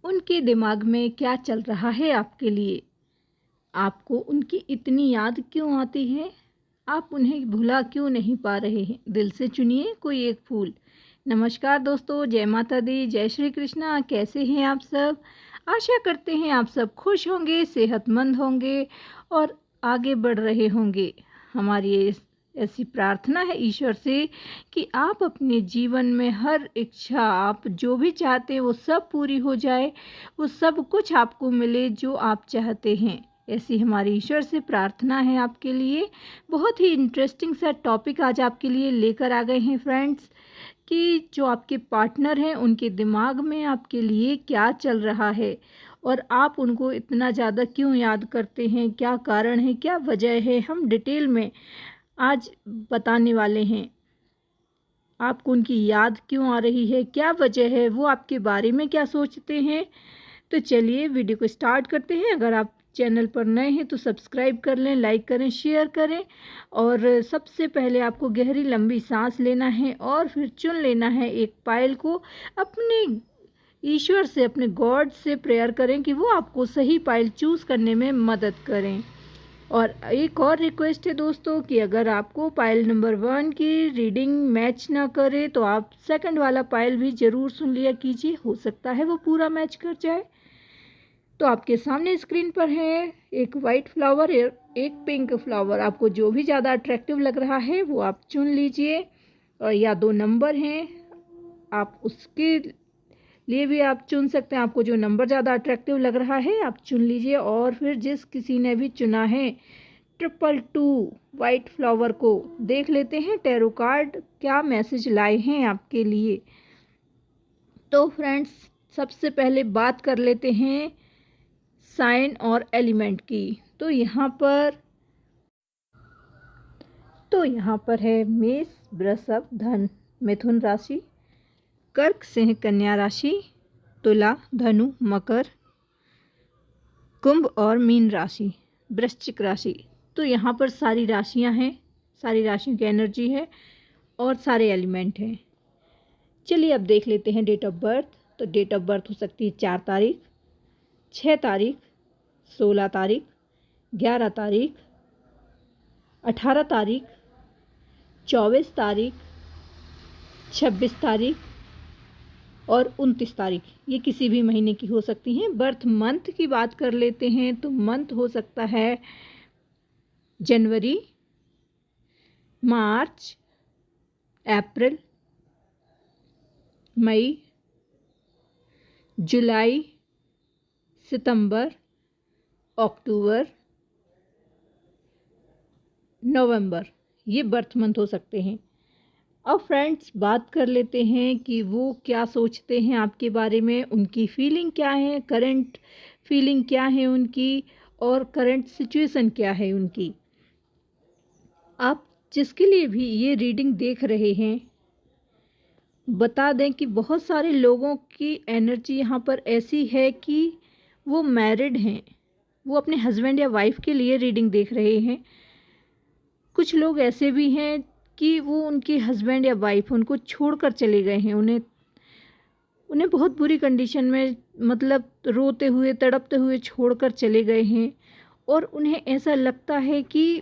उनके दिमाग में क्या चल रहा है आपके लिए? आपको उनकी इतनी याद क्यों आती है? आप उन्हें भुला क्यों नहीं पा रहे हैं? दिल से चुनिए कोई एक फूल। नमस्कार दोस्तों, जय माता दी, जय श्री कृष्णा। कैसे हैं आप सब? आशा करते हैं आप सब खुश होंगे, सेहतमंद होंगे और आगे बढ़ रहे होंगे। हमारी ऐसी प्रार्थना है ईश्वर से कि आप अपने जीवन में हर इच्छा, आप जो भी चाहते हैं वो सब पूरी हो जाए, वो सब कुछ आपको मिले जो आप चाहते हैं। ऐसी हमारी ईश्वर से प्रार्थना है आपके लिए। बहुत ही इंटरेस्टिंग सा टॉपिक आज आपके लिए लेकर आ गए हैं फ्रेंड्स, कि जो आपके पार्टनर हैं उनके दिमाग में आपके लिए क्या चल रहा है और आप उनको इतना ज़्यादा क्यों याद करते हैं, क्या कारण है, क्या वजह है, हम डिटेल में आज बताने वाले हैं। आपको उनकी याद क्यों आ रही है, क्या वजह है, वो आपके बारे में क्या सोचते हैं। तो चलिए वीडियो को स्टार्ट करते हैं। अगर आप चैनल पर नए हैं तो सब्सक्राइब कर लें, लाइक करें, शेयर करें। और सबसे पहले आपको गहरी लंबी सांस लेना है और फिर चुन लेना है एक पायल को। अपने ईश्वर से, अपने गॉड से प्रेयर करें कि वो आपको सही पायल चूज़ करने में मदद करें। और एक और रिक्वेस्ट है दोस्तों कि अगर आपको पायल नंबर 1 की रीडिंग मैच ना करे तो आप सेकंड वाला पायल भी ज़रूर सुन लिया कीजिए, हो सकता है वो पूरा मैच कर जाए। तो आपके सामने स्क्रीन पर है एक वाइट फ्लावर, एक पिंक फ्लावर। आपको जो भी ज़्यादा अट्रैक्टिव लग रहा है वो आप चुन लीजिए। और या 2 नंबर हैं, आप उसके लिए भी आप चुन सकते हैं। आपको जो नंबर ज़्यादा अट्रैक्टिव लग रहा है आप चुन लीजिए। और फिर जिस किसी ने भी चुना है 222 वाइट फ्लावर को, देख लेते हैं टैरो कार्ड क्या मैसेज लाए हैं आपके लिए। तो फ्रेंड्स, सबसे पहले बात कर लेते हैं साइन और एलिमेंट की। तो यहाँ पर है मेष, वृषभ, धन, मिथुन राशि, कर्क, सिंह, कन्या राशि, तुला, धनु, मकर, कुंभ और मीन राशि, वृश्चिक राशि। तो यहाँ पर सारी राशियाँ हैं, सारी राशियों की एनर्जी है और सारे एलिमेंट हैं। चलिए अब देख लेते हैं डेट ऑफ बर्थ। तो डेट ऑफ बर्थ हो सकती है 4 तारीख, 6 तारीख, 16 तारीख, 11 तारीख, 18 तारीख, 24 तारीख, 26 तारीख और 29 तारीख। ये किसी भी महीने की हो सकती हैं। बर्थ मंथ की बात कर लेते हैं तो मंथ हो सकता है जनवरी, मार्च, अप्रैल, मई, जुलाई, सितंबर, अक्टूबर, नवंबर। ये बर्थ मंथ हो सकते हैं। अब फ्रेंड्स बात कर लेते हैं कि वो क्या सोचते हैं आपके बारे में, उनकी फीलिंग क्या है, करंट फीलिंग क्या है उनकी और करंट सिचुएशन क्या है उनकी। आप जिसके लिए भी ये रीडिंग देख रहे हैं, बता दें कि बहुत सारे लोगों की एनर्जी यहाँ पर ऐसी है कि वो मैरिड हैं, वो अपने हस्बैंड या वाइफ के लिए रीडिंग देख रहे हैं। कुछ लोग ऐसे भी हैं कि वो उनके हस्बैंड या वाइफ उनको छोड़कर चले गए हैं, उन्हें बहुत बुरी कंडीशन में, मतलब रोते हुए, तड़पते हुए छोड़कर चले गए हैं। और उन्हें ऐसा लगता है कि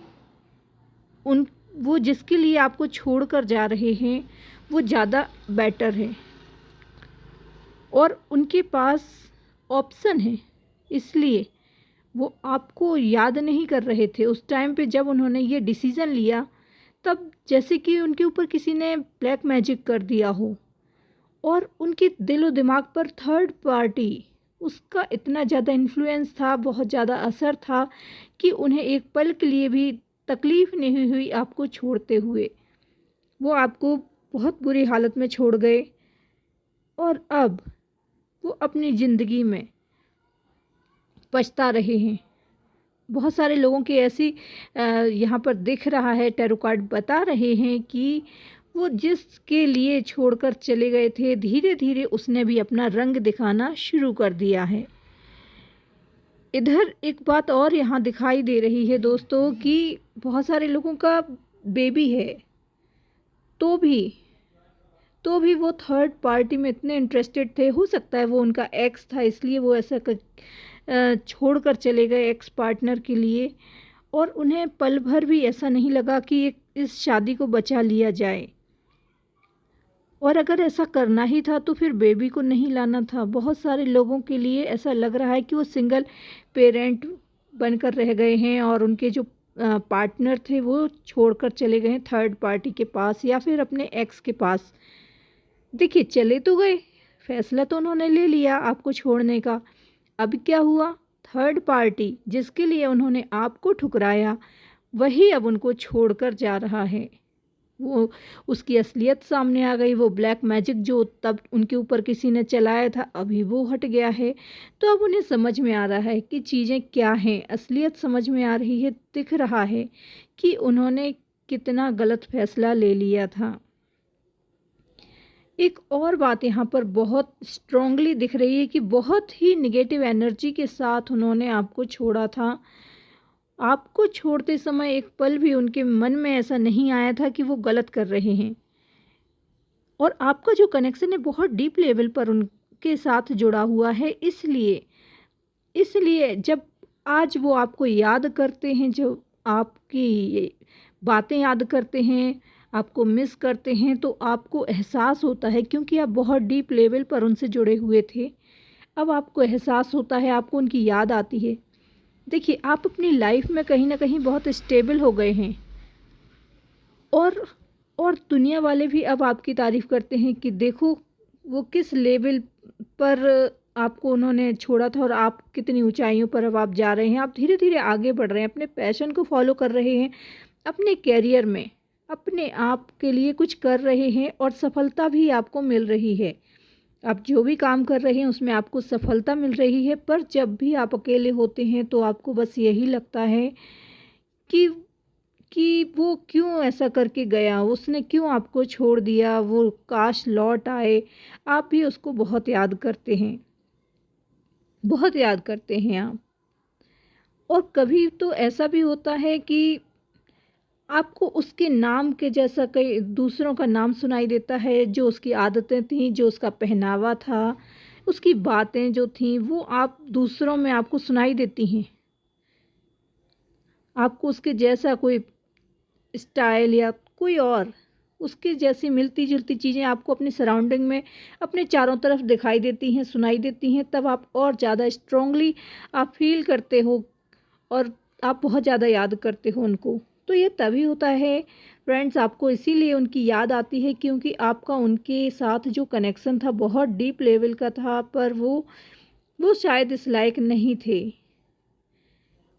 वो जिसके लिए आपको छोड़कर जा रहे हैं वो ज़्यादा बेटर है और उनके पास ऑप्शन है, इसलिए वो आपको याद नहीं कर रहे थे उस टाइम पे जब उन्होंने ये डिसीज़न लिया। तब जैसे कि उनके ऊपर किसी ने ब्लैक मैजिक कर दिया हो और उनके दिलो दिमाग पर थर्ड पार्टी, उसका इतना ज़्यादा इन्फ्लुएंस था, बहुत ज़्यादा असर था कि उन्हें एक पल के लिए भी तकलीफ़ नहीं हुई आपको छोड़ते हुए। वो आपको बहुत बुरी हालत में छोड़ गए और अब वो अपनी ज़िंदगी में पछता रहे हैं। बहुत सारे लोगों की ऐसी यहाँ पर दिख रहा है, टैरो कार्ड बता रहे हैं कि वो जिसके लिए छोड़कर चले गए थे, धीरे धीरे उसने भी अपना रंग दिखाना शुरू कर दिया है। इधर एक बात और यहाँ दिखाई दे रही है दोस्तों कि बहुत सारे लोगों का बेबी है, तो भी तो भी वो थर्ड पार्टी में इतने इंटरेस्टेड थे। हो सकता है वो उनका एक्स था, इसलिए वो ऐसा छोड़ कर चले गए एक्स पार्टनर के लिए। और उन्हें पल भर भी ऐसा नहीं लगा कि इस शादी को बचा लिया जाए। और अगर ऐसा करना ही था तो फिर बेबी को नहीं लाना था। बहुत सारे लोगों के लिए ऐसा लग रहा है कि वो सिंगल पेरेंट बनकर रह गए हैं और उनके जो पार्टनर थे वो छोड़कर चले गए हैं थर्ड पार्टी के पास या फिर अपने एक्स के पास। देखिए, चले तो गए, फैसला तो उन्होंने ले लिया आपको छोड़ने का। अब क्या हुआ? थर्ड पार्टी जिसके लिए उन्होंने आपको ठुकराया, वही अब उनको छोड़कर जा रहा है। वो उसकी असलियत सामने आ गई। वो ब्लैक मैजिक जो तब उनके ऊपर किसी ने चलाया था, अभी वो हट गया है। तो अब उन्हें समझ में आ रहा है कि चीज़ें क्या हैं, असलियत समझ में आ रही है, दिख रहा है कि उन्होंने कितना गलत फैसला ले लिया था। एक और बात यहाँ पर बहुत स्ट्रॉन्गली दिख रही है कि बहुत ही नेगेटिव एनर्जी के साथ उन्होंने आपको छोड़ा था। आपको छोड़ते समय एक पल भी उनके मन में ऐसा नहीं आया था कि वो गलत कर रहे हैं। और आपका जो कनेक्शन है बहुत डीप लेवल पर उनके साथ जुड़ा हुआ है। इसलिए इसलिए जब आज वो आपको याद करते हैं, जो आपकी ये बातें याद करते हैं, आपको मिस करते हैं, तो आपको एहसास होता है, क्योंकि आप बहुत डीप लेवल पर उनसे जुड़े हुए थे। अब आपको एहसास होता है, आपको उनकी याद आती है। देखिए, आप अपनी लाइफ में कहीं ना कहीं बहुत स्टेबल हो गए हैं और और दुनिया वाले भी अब आपकी तारीफ़ करते हैं कि देखो वो किस लेवल पर आपको उन्होंने छोड़ा था और आप कितनी ऊंचाइयों पर अब आप जा रहे हैं। आप धीरे धीरे आगे बढ़ रहे हैं, अपने पैशन को फॉलो कर रहे हैं, अपने कैरियर में अपने आप के लिए कुछ कर रहे हैं और सफलता भी आपको मिल रही है। आप जो भी काम कर रहे हैं उसमें आपको सफलता मिल रही है। पर जब भी आप अकेले होते हैं तो आपको बस यही लगता है कि वो क्यों ऐसा करके गया, उसने क्यों आपको छोड़ दिया, वो काश लौट आए। आप भी उसको बहुत याद करते हैं, बहुत याद करते हैं आप। और कभी तो ऐसा भी होता है कि आपको उसके नाम के जैसा कई दूसरों का नाम सुनाई देता है, जो उसकी आदतें थीं, जो उसका पहनावा था, उसकी बातें जो थीं, वो आप दूसरों में आपको सुनाई देती हैं। आपको उसके जैसा कोई स्टाइल या कोई और उसके जैसी मिलती-जुलती चीज़ें आपको अपनी सराउंडिंग में, अपने चारों तरफ दिखाई देती हैं, सुनाई देती हैं, तब आप और ज़्यादा स्ट्रॉन्गली आप फ़ील करते हो और आप बहुत ज़्यादा याद करते हो उनको। तो ये तभी होता है फ्रेंड्स, आपको इसीलिए उनकी याद आती है क्योंकि आपका उनके साथ जो कनेक्शन था बहुत डीप लेवल का था, पर वो शायद इस लायक नहीं थे।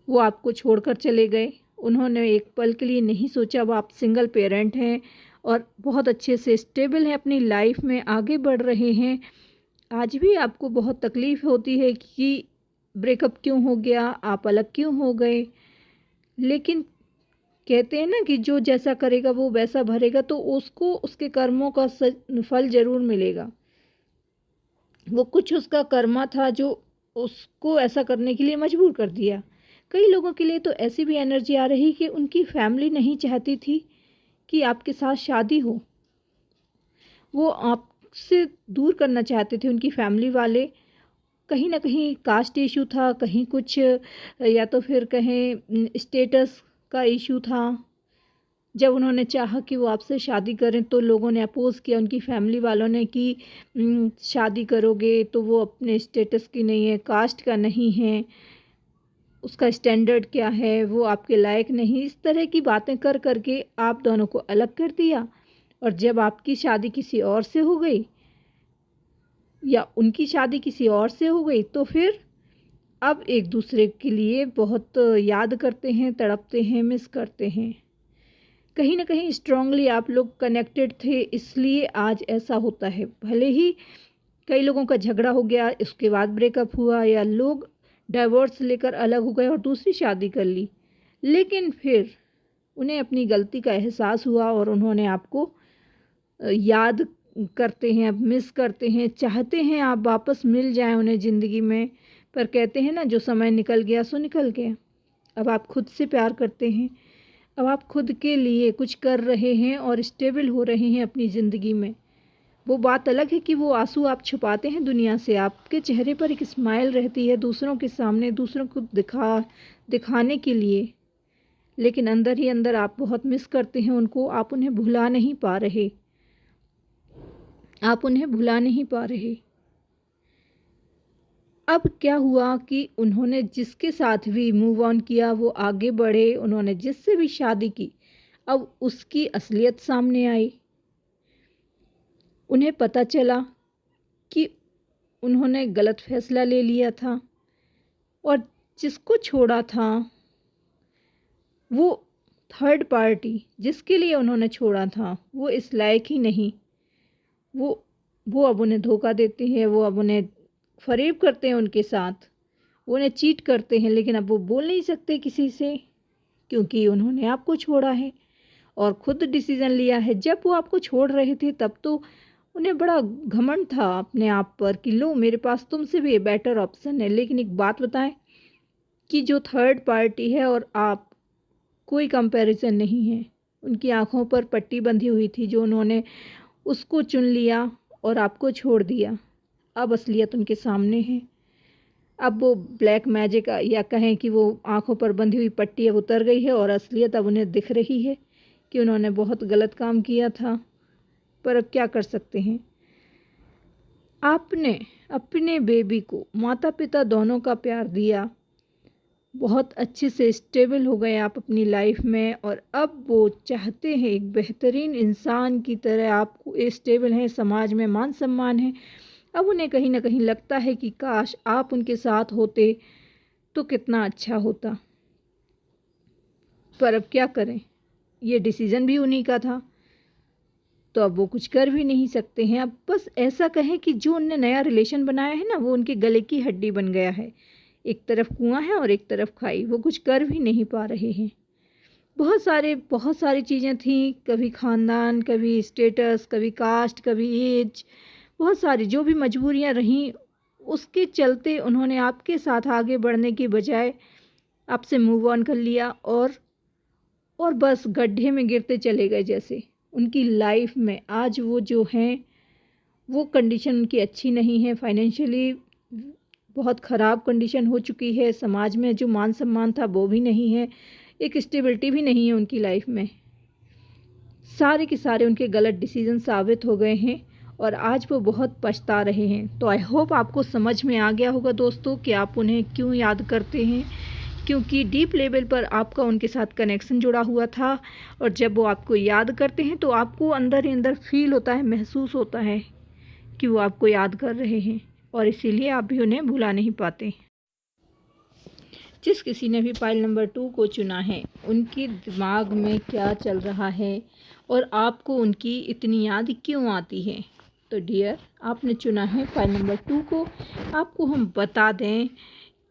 वो आपको छोड़कर चले गए। उन्होंने एक पल के लिए नहीं सोचा। अब आप सिंगल पेरेंट हैं और बहुत अच्छे से स्टेबल हैं, अपनी लाइफ में आगे बढ़ रहे हैं। आज भी आपको बहुत तकलीफ़ होती है कि ब्रेकअप क्यों हो गया, आप अलग क्यों हो गए। लेकिन कहते हैं ना कि जो जैसा करेगा वो वैसा भरेगा, तो उसको उसके कर्मों का फल ज़रूर मिलेगा। वो कुछ उसका कर्मा था जो उसको ऐसा करने के लिए मजबूर कर दिया। कई लोगों के लिए तो ऐसी भी एनर्जी आ रही कि उनकी फैमिली नहीं चाहती थी कि आपके साथ शादी हो। वो आपसे दूर करना चाहते थे उनकी फैमिली वाले। कहीं न कहीं कास्ट इश्यू था, कहीं कुछ या तो फिर कहें स्टेटस का इश्यू था। जब उन्होंने चाहा कि वो आपसे शादी करें तो लोगों ने अपोज़ किया, उनकी फैमिली वालों ने कि शादी करोगे तो वो अपने स्टेटस की नहीं है, कास्ट का नहीं है, उसका स्टैंडर्ड क्या है, वो आपके लायक नहीं। इस तरह की बातें कर कर के आप दोनों को अलग कर दिया। और जब आपकी शादी किसी और से हो गई या उनकी शादी किसी और से हो गई, तो फिर अब एक दूसरे के लिए बहुत याद करते हैं, तड़पते हैं, मिस करते हैं। कहीं न कहीं स्ट्रॉन्गली आप लोग कनेक्टेड थे, इसलिए आज ऐसा होता है। भले ही कई लोगों का झगड़ा हो गया, उसके बाद ब्रेकअप हुआ, या लोग डाइवोर्स लेकर अलग हो गए और दूसरी शादी कर ली, लेकिन फिर उन्हें अपनी गलती का एहसास हुआ और उन्होंने आपको याद करते हैं, अब मिस करते हैं, चाहते हैं आप वापस मिल जाएँ उन्हें ज़िंदगी में। पर कहते हैं ना, जो समय निकल गया सो निकल गया। अब आप खुद से प्यार करते हैं, अब आप खुद के लिए कुछ कर रहे हैं और स्टेबल हो रहे हैं अपनी ज़िंदगी में। वो बात अलग है कि वो आंसू आप छुपाते हैं दुनिया से, आपके चेहरे पर एक स्माइल रहती है दूसरों के सामने, दूसरों को दिखाने के लिए, लेकिन अंदर ही अंदर आप बहुत मिस करते हैं उनको, आप उन्हें भुला नहीं पा रहे, आप उन्हें भुला नहीं पा रहे। अब क्या हुआ कि उन्होंने जिसके साथ भी मूव ऑन किया वो आगे बढ़े, उन्होंने जिससे भी शादी की, अब उसकी असलियत सामने आई। उन्हें पता चला कि उन्होंने गलत फैसला ले लिया था और जिसको छोड़ा था वो थर्ड पार्टी, जिसके लिए उन्होंने छोड़ा था वो इस लायक ही नहीं। वो वो अब उन्हें धोखा देते हैं, वो अब उन्हें फरेब करते हैं उनके साथ, वो उन्हें चीट करते हैं, लेकिन अब वो बोल नहीं सकते किसी से क्योंकि उन्होंने आपको छोड़ा है और खुद डिसीज़न लिया है। जब वो आपको छोड़ रहे थे तब तो उन्हें बड़ा घमंड था अपने आप पर कि लो मेरे पास तुमसे भी बेटर ऑप्शन है, लेकिन एक बात बताएं कि जो थर्ड पार्टी है और आप, कोई कंपैरिजन नहीं है। उनकी आंखों पर पट्टी बंधी हुई थी जो उन्होंने उसको चुन लिया और आपको छोड़ दिया। अब असलियत उनके सामने है। अब वो ब्लैक मैजिक या कहें कि वो आंखों पर बंधी हुई पट्टी अब उतर गई है और असलियत अब उन्हें दिख रही है कि उन्होंने बहुत गलत काम किया था। पर अब क्या कर सकते हैं। आपने अपने बेबी को माता पिता दोनों का प्यार दिया, बहुत अच्छे से स्टेबल हो गए आप अपनी लाइफ में और अब वो चाहते हैं एक बेहतरीन इंसान की तरह आपको, स्टेबल हैं, समाज में मान सम्मान है। अब उन्हें कहीं ना कहीं लगता है कि काश आप उनके साथ होते तो कितना अच्छा होता। पर अब क्या करें, ये डिसीज़न भी उन्हीं का था तो अब वो कुछ कर भी नहीं सकते हैं। अब बस ऐसा कहें कि जो उनने नया रिलेशन बनाया है ना वो उनके गले की हड्डी बन गया है। एक तरफ कुआं है और एक तरफ खाई, वो कुछ कर भी नहीं पा रहे हैं। बहुत सारी चीज़ें थीं, कभी ख़ानदान, कभी स्टेटस, कभी कास्ट, कभी एज, बहुत सारी जो भी मजबूरियां रहीं उसके चलते उन्होंने आपके साथ आगे बढ़ने की बजाय आपसे मूव ऑन कर लिया और बस गड्ढे में गिरते चले गए। जैसे उनकी लाइफ में आज वो जो हैं वो कंडीशन उनकी अच्छी नहीं है, फाइनेंशियली बहुत ख़राब कंडीशन हो चुकी है, समाज में जो मान सम्मान था वो भी नहीं है, एक स्टेबिलिटी भी नहीं है उनकी लाइफ में। सारे के सारे उनके गलत डिसीजन साबित हो गए हैं और आज वो बहुत पछता रहे हैं। तो आई होप आपको समझ में आ गया होगा दोस्तों कि आप उन्हें क्यों याद करते हैं, क्योंकि डीप लेवल पर आपका उनके साथ कनेक्शन जुड़ा हुआ था और जब वो आपको याद करते हैं तो आपको अंदर ही अंदर फील होता है, महसूस होता है कि वो आपको याद कर रहे हैं और इसीलिए आप भी उन्हें भुला नहीं पाते। जिस किसी ने भी फाइल नंबर 2 को चुना है उनके दिमाग में क्या चल रहा है और आपको उनकी इतनी याद क्यों आती है। तो डियर, आपने चुना है फाइल नंबर 2 को। आपको हम बता दें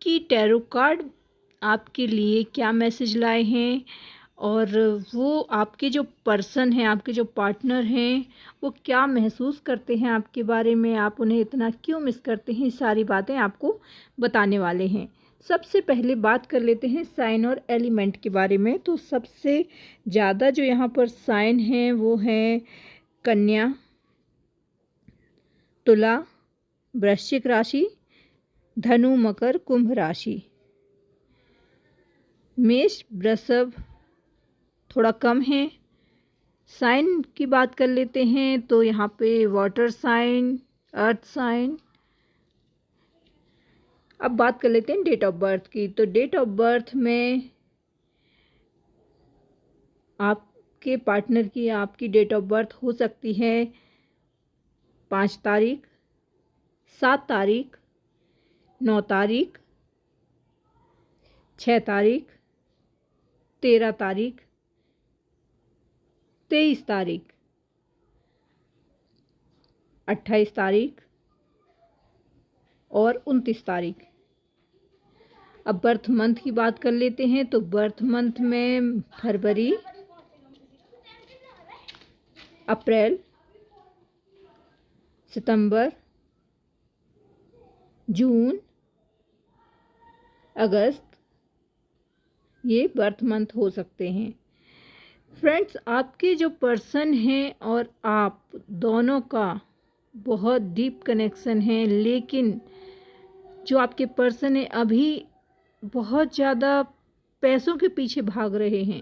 कि टैरो कार्ड आपके लिए क्या मैसेज लाए हैं और वो आपके जो पर्सन हैं, आपके जो पार्टनर हैं, वो क्या महसूस करते हैं आपके बारे में, आप उन्हें इतना क्यों मिस करते हैं, सारी बातें आपको बताने वाले हैं। सबसे पहले बात कर लेते हैं साइन और एलिमेंट के बारे में। तो सबसे ज़्यादा जो यहाँ पर साइन हैं वो हैं कन्या, तुला, वृश्चिक राशि, धनु, मकर, कुंभ राशि। मेष, वृषभ थोड़ा कम है। साइन की बात कर लेते हैं तो यहाँ पे वाटर साइन, अर्थ साइन। अब बात कर लेते हैं डेट ऑफ बर्थ की। तो डेट ऑफ बर्थ में आपके पार्टनर की, आपकी डेट ऑफ बर्थ हो सकती है 5 तारीख, 7 तारीख, 9 तारीख, 6 तारीख, 13 तारीख, 23 तारीख, 28 तारीख और 29 तारीख। अब बर्थ मंथ की बात कर लेते हैं। तो बर्थ मंथ में फरवरी, अप्रैल, सितंबर, जून, अगस्त, ये बर्थ मंथ हो सकते हैं। फ्रेंड्स, आपके जो पर्सन हैं और आप दोनों का बहुत डीप कनेक्शन है, लेकिन जो आपके पर्सन है अभी बहुत ज़्यादा पैसों के पीछे भाग रहे हैं।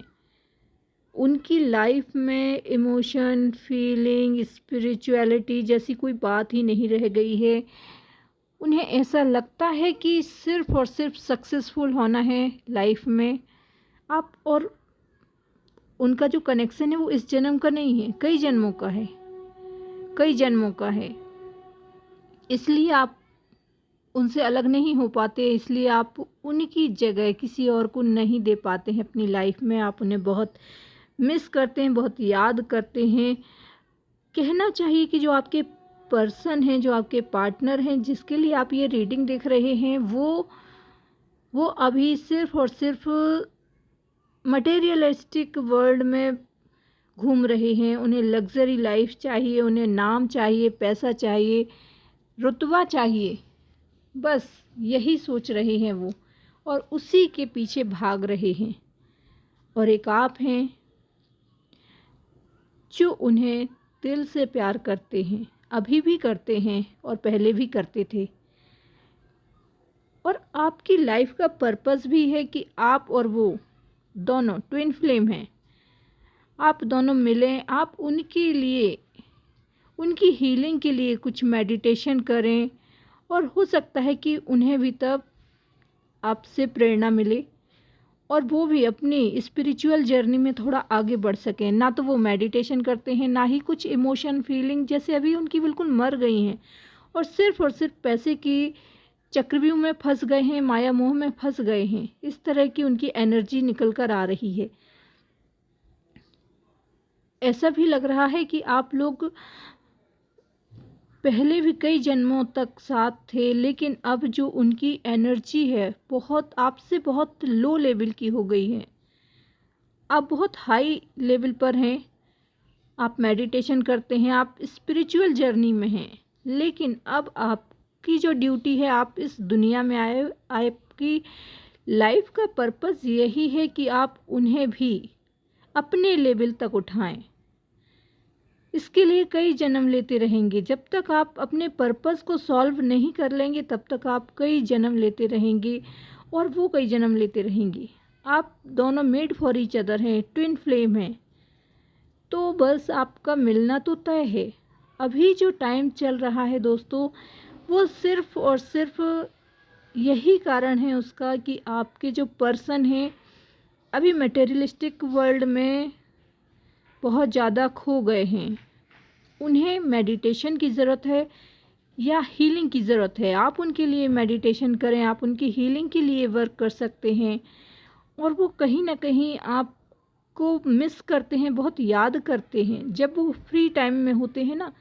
उनकी लाइफ में इमोशन, फीलिंग, स्पिरिचुअलिटी जैसी कोई बात ही नहीं रह गई है। उन्हें ऐसा लगता है कि सिर्फ़ और सिर्फ सक्सेसफुल होना है लाइफ में। आप और उनका जो कनेक्शन है वो इस जन्म का नहीं है, कई जन्मों का है, कई जन्मों का है। इसलिए आप उनसे अलग नहीं हो पाते, इसलिए आप उनकी जगह किसी और को नहीं दे पाते हैं अपनी लाइफ में। आप उन्हें बहुत मिस करते हैं, बहुत याद करते हैं। कहना चाहिए कि जो आपके पर्सन हैं, जो आपके पार्टनर हैं, जिसके लिए आप ये रीडिंग देख रहे हैं, वो अभी सिर्फ़ और सिर्फ मटेरियलिस्टिक वर्ल्ड में घूम रहे हैं। उन्हें लग्ज़री लाइफ चाहिए, उन्हें नाम चाहिए, पैसा चाहिए, रुतबा चाहिए, बस यही सोच रहे हैं वो, और उसी के पीछे भाग रहे हैं। और एक आप हैं जो उन्हें दिल से प्यार करते हैं, अभी भी करते हैं और पहले भी करते थे। और आपकी लाइफ का पर्पस भी है कि आप और वो दोनों ट्विन फ्लेम हैं। आप दोनों मिलें, आप उनके लिए, उनकी हीलिंग के लिए कुछ मेडिटेशन करें, और हो सकता है कि उन्हें भी तब आपसे प्रेरणा मिले और वो भी अपनी स्पिरिचुअल जर्नी में थोड़ा आगे बढ़ सकें। ना तो वो मेडिटेशन करते हैं, ना ही कुछ इमोशन, फीलिंग, जैसे अभी उनकी बिल्कुल मर गई हैं और सिर्फ पैसे की चक्रव्यूह में फंस गए हैं, माया मोह में फंस गए हैं। इस तरह की उनकी एनर्जी निकल कर आ रही है। ऐसा भी लग रहा है कि आप लोग पहले भी कई जन्मों तक साथ थे, लेकिन अब जो उनकी एनर्जी है बहुत आपसे बहुत लो लेवल की हो गई है। आप बहुत हाई लेवल पर हैं, आप मेडिटेशन करते हैं, आप स्पिरिचुअल जर्नी में हैं, लेकिन अब आपकी जो ड्यूटी है, आप इस दुनिया में आए, आपकी लाइफ का पर्पस यही है कि आप उन्हें भी अपने लेवल तक उठाएं। इसके लिए कई जन्म लेते रहेंगे। जब तक आप अपने पर्पस को सॉल्व नहीं कर लेंगे, तब तक आप कई जन्म लेते रहेंगे और वो कई जन्म लेते रहेंगे। आप दोनों मेड फॉर ईच अदर हैं, ट्विन फ्लेम हैं। तो बस आपका मिलना तो तय है। अभी जो टाइम चल रहा है दोस्तों, वो सिर्फ़ और सिर्फ यही कारण है उसका कि आपके जो पर्सन हैं अभी मटेरियलिस्टिक वर्ल्ड में बहुत ज़्यादा खो गए हैं। उन्हें मेडिटेशन की ज़रूरत है या हीलिंग की ज़रूरत है। आप उनके लिए मेडिटेशन करें, आप उनकी हीलिंग के लिए वर्क कर सकते हैं। और वो कहीं ना कहीं आपको मिस करते हैं, बहुत याद करते हैं। जब वो फ्री टाइम में होते हैं ना,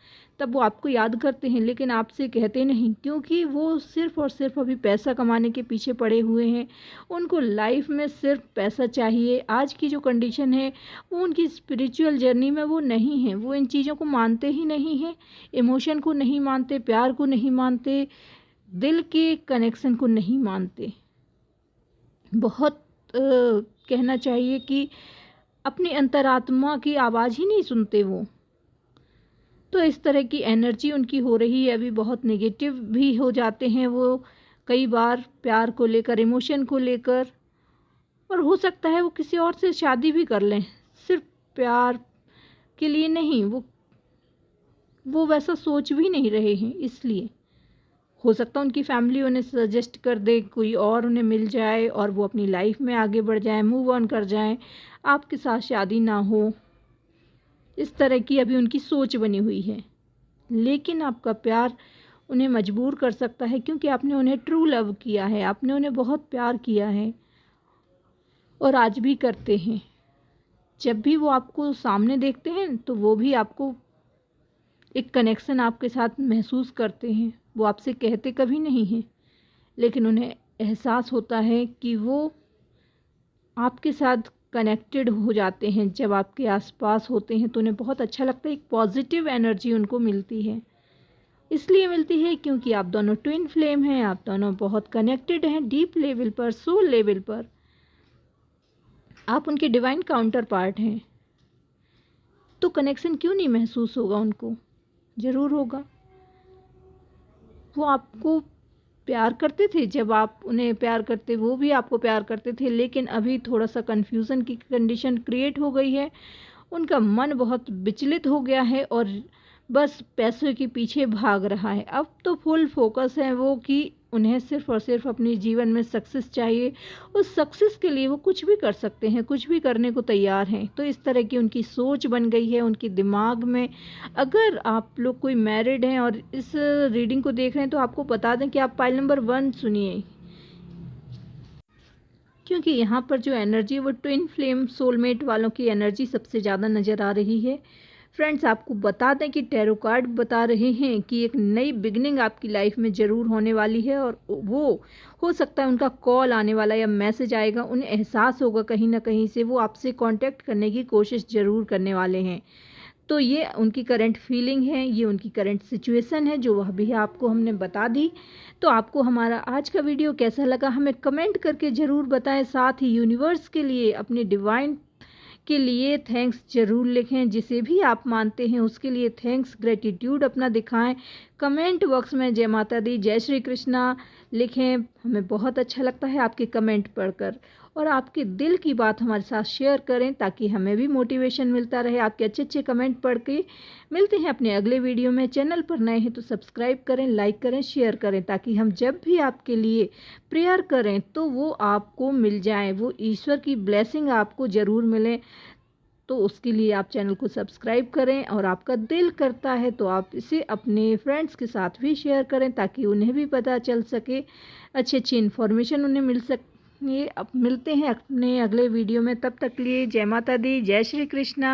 तब वो आपको याद करते हैं, लेकिन आपसे कहते नहीं, क्योंकि वो सिर्फ़ और सिर्फ अभी पैसा कमाने के पीछे पड़े हुए हैं। उनको लाइफ में सिर्फ पैसा चाहिए। आज की जो कंडीशन है, वो उनकी स्पिरिचुअल जर्नी में वो नहीं है। वो इन चीज़ों को मानते ही नहीं हैं, इमोशन को नहीं मानते, प्यार को नहीं मानते, दिल के कनेक्शन को नहीं मानते। बहुत कहना चाहिए कि अपनी अंतरात्मा की आवाज़ ही नहीं सुनते वो। तो इस तरह की एनर्जी उनकी हो रही है। अभी बहुत नेगेटिव भी हो जाते हैं वो कई बार, प्यार को लेकर, इमोशन को लेकर। और हो सकता है वो किसी और से शादी भी कर लें, सिर्फ प्यार के लिए नहीं। वो वैसा सोच भी नहीं रहे हैं। इसलिए हो सकता है उनकी फैमिली उन्हें सजेस्ट कर दे, कोई और उन्हें मिल जाए और वो अपनी लाइफ में आगे बढ़ जाएं, मूव ऑन कर जाएं, आपके साथ शादी ना हो। इस तरह की अभी उनकी सोच बनी हुई है। लेकिन आपका प्यार उन्हें मजबूर कर सकता है, क्योंकि आपने उन्हें ट्रू लव किया है, आपने उन्हें बहुत प्यार किया है और आज भी करते हैं। जब भी वो आपको सामने देखते हैं तो वो भी आपको एक कनेक्शन आपके साथ महसूस करते हैं। वो आपसे कहते कभी नहीं हैं, लेकिन उन्हें एहसास होता है कि वो आपके साथ कनेक्टेड हो जाते हैं। जब आपके आसपास होते हैं तो उन्हें बहुत अच्छा लगता है, एक पॉजिटिव एनर्जी उनको मिलती है। इसलिए मिलती है क्योंकि आप दोनों ट्विन फ्लेम हैं, आप दोनों बहुत कनेक्टेड हैं, डीप लेवल पर, सोल लेवल पर। आप उनके डिवाइन काउंटर पार्ट हैं। तो कनेक्शन क्यों नहीं महसूस होगा उनको? ज़रूर होगा। वो आपको प्यार करते थे, जब आप उन्हें प्यार करते वो भी आपको प्यार करते थे, लेकिन अभी थोड़ा सा कन्फ्यूज़न की कंडीशन क्रिएट हो गई है। उनका मन बहुत विचलित हो गया है और बस पैसों के पीछे भाग रहा है। अब तो फुल फोकस है वो कि उन्हें सिर्फ़ और सिर्फ अपने जीवन में सक्सेस चाहिए। उस सक्सेस के लिए वो कुछ भी कर सकते हैं, कुछ भी करने को तैयार हैं। तो इस तरह की उनकी सोच बन गई है उनके दिमाग में। अगर आप लोग कोई मैरिड हैं और इस रीडिंग को देख रहे हैं तो आपको बता दें कि आप पाइल नंबर 1 सुनिए, क्योंकि यहाँ पर जो एनर्जी है वो ट्विन फ्लेम सोलमेट वालों की एनर्जी सबसे ज़्यादा नज़र आ रही है। फ्रेंड्स, आपको बता दें कि टैरो कार्ड बता रहे हैं कि एक नई बिगनिंग आपकी लाइफ में ज़रूर होने वाली है और वो हो सकता है उनका कॉल आने वाला या मैसेज आएगा। उन्हें एहसास होगा कहीं ना कहीं से वो आपसे कांटेक्ट करने की कोशिश ज़रूर करने वाले हैं। तो ये उनकी करंट फीलिंग है, ये उनकी करंट सिचुएशन है जो वह भी आपको हमने बता दी। तो आपको हमारा आज का वीडियो कैसा लगा हमें कमेंट करके ज़रूर बताएं। साथ ही यूनिवर्स के लिए, अपने डिवाइन के लिए थैंक्स ज़रूर लिखें। जिसे भी आप मानते हैं उसके लिए थैंक्स, ग्रेटिट्यूड अपना दिखाएं। कमेंट बॉक्स में जय माता दी, जय श्री कृष्णा लिखें। हमें बहुत अच्छा लगता है आपके कमेंट पढ़कर, और आपके दिल की बात हमारे साथ शेयर करें ताकि हमें भी मोटिवेशन मिलता रहे आपके अच्छे अच्छे कमेंट पढ़ के। मिलते हैं अपने अगले वीडियो में। चैनल पर नए हैं तो सब्सक्राइब करें, लाइक करें, शेयर करें, ताकि हम जब भी आपके लिए प्रेयर करें तो वो आपको मिल जाए, वो ईश्वर की ब्लेसिंग आपको ज़रूर मिले। तो उसके लिए आप चैनल को सब्सक्राइब करें, और आपका दिल करता है तो आप इसे अपने फ्रेंड्स के साथ भी शेयर करें ताकि उन्हें भी पता चल सके, अच्छी अच्छी इन्फॉर्मेशन उन्हें मिल सके। ये अब मिलते हैं अपने अगले वीडियो में, तब तक लिए जय माता दी, जय श्री कृष्णा।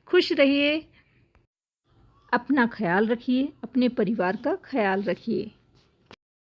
खुश रहिए, अपना ख्याल रखिए, अपने परिवार का ख्याल रखिए।